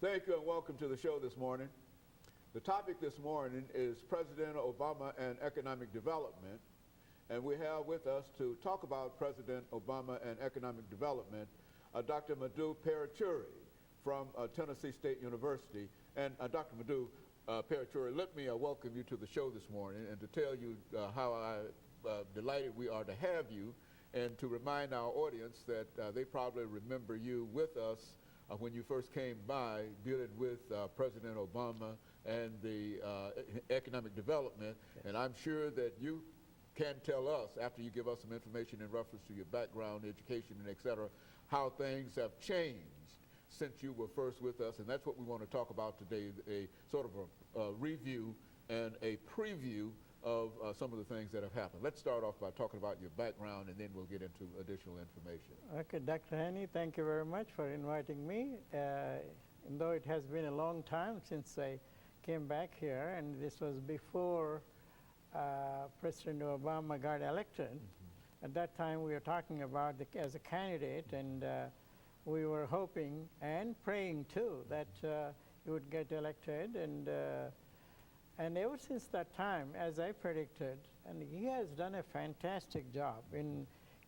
Thank you and welcome to the show this morning. The topic this morning is President Obama and economic development. And we have with us to talk about President Obama and economic development, Dr. MParuchuri from Tennessee State University. And Dr. MParuchuri, let me welcome you to the show this morning and to tell you how delighted we are to have you, and to remind our audience that they probably remember you with us when you first came by dealing with President Obama and the economic development. Yes. And I'm sure that you can tell us, after you give us some information in reference to your background, education, and et cetera, how things have changed since you were first with us. And that's what we want to talk about today, a sort of a review and a preview of some of the things that have happened. Let's start off by talking about your background, and then we'll get into additional information. Okay, Dr. Haney, thank you very much for inviting me. Though it has been a long time since I came back here, and this was before President Obama got elected. Mm-hmm. At that time, we were talking about as a candidate, and we were hoping and praying too that he would get elected. And ever since that time, as I predicted, and he has done a fantastic job in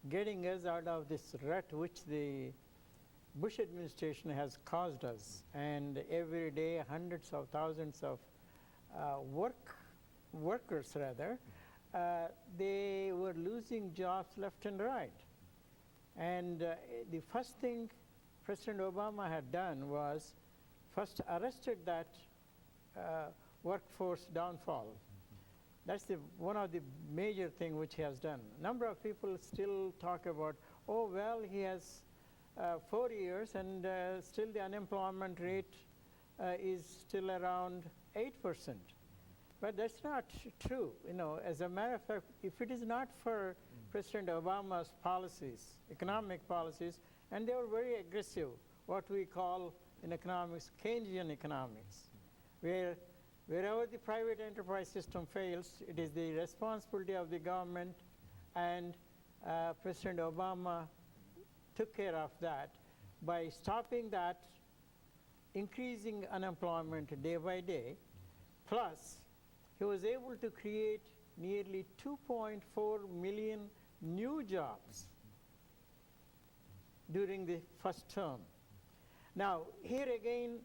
getting us out of this rut which the Bush administration has caused us. And every day, hundreds of thousands of workers, they were losing jobs left and right. And the first thing President Obama had done was first arrested that workforce downfall. That's one of the major things which he has done. Number of people still talk about, oh, well, he has 4 years and still the unemployment rate is still around 8%. But that's not true. You know, as a matter of fact, if it is not for President Obama's policies, economic policies, and they were very aggressive, what we call in economics, Keynesian economics, wherever the private enterprise system fails, it is the responsibility of the government, and President Obama took care of that by stopping that, increasing unemployment day by day, plus he was able to create nearly 2.4 million new jobs during the first term. Now, here again,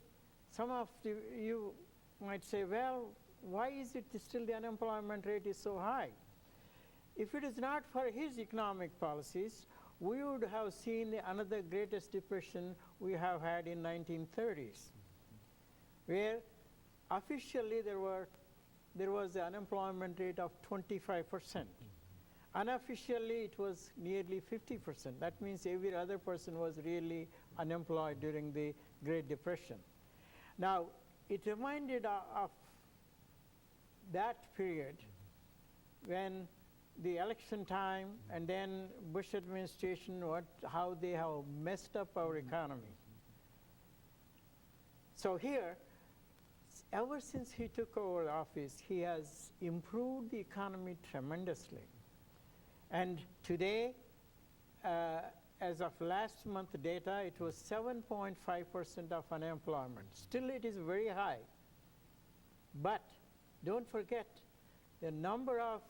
some of you might say, well, why is it still the unemployment rate is so high? If it is not for his economic policies, we would have seen another greatest depression we have had in 1930s, where officially there was an unemployment rate of 25%. Unofficially, it was nearly 50%. That means every other person was really unemployed during the Great Depression. Now, it reminded of that period when the election time and then Bush administration, how they have messed up our economy. So here, ever since he took over office, he has improved the economy tremendously. And today, as of last month data, it was 7.5% of unemployment. Still, it is very high. But don't forget, the number of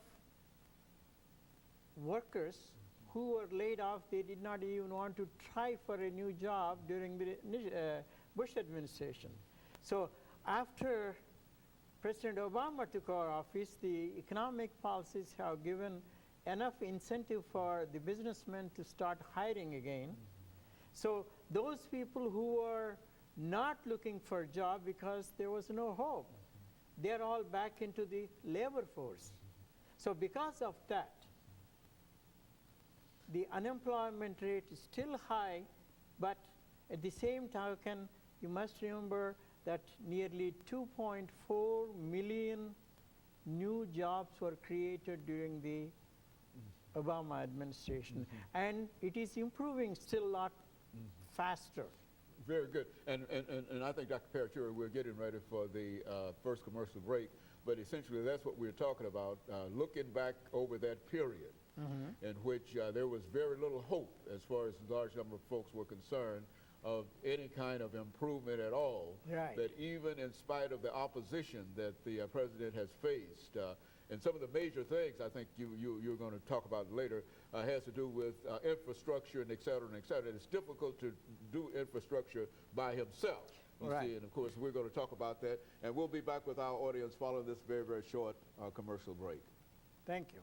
workers who were laid off, they did not even want to try for a new job during the Bush administration. So after President Obama took over office, the economic policies have given enough incentive for the businessmen to start hiring again. So those people who were not looking for a job because there was no hope, they're all back into the labor force. So because of that, the unemployment rate is still high, but at the same token, you must remember that nearly 2.4 million new jobs were created during the Obama administration. And it is improving still a lot faster. Very good. And I think, Dr. MParuchuri, we're getting ready for the first commercial break, but essentially that's what we're talking about, looking back over that period in which there was very little hope as far as a large number of folks were concerned of any kind of improvement at all. Right. That even in spite of the opposition that the president has faced, and some of the major things I think you're going to talk about later has to do with infrastructure and et cetera and et cetera. And it's difficult to do infrastructure by himself. You Right. see, and of course we're going to talk about that, and we'll be back with our audience following this very, very short commercial break. Thank you.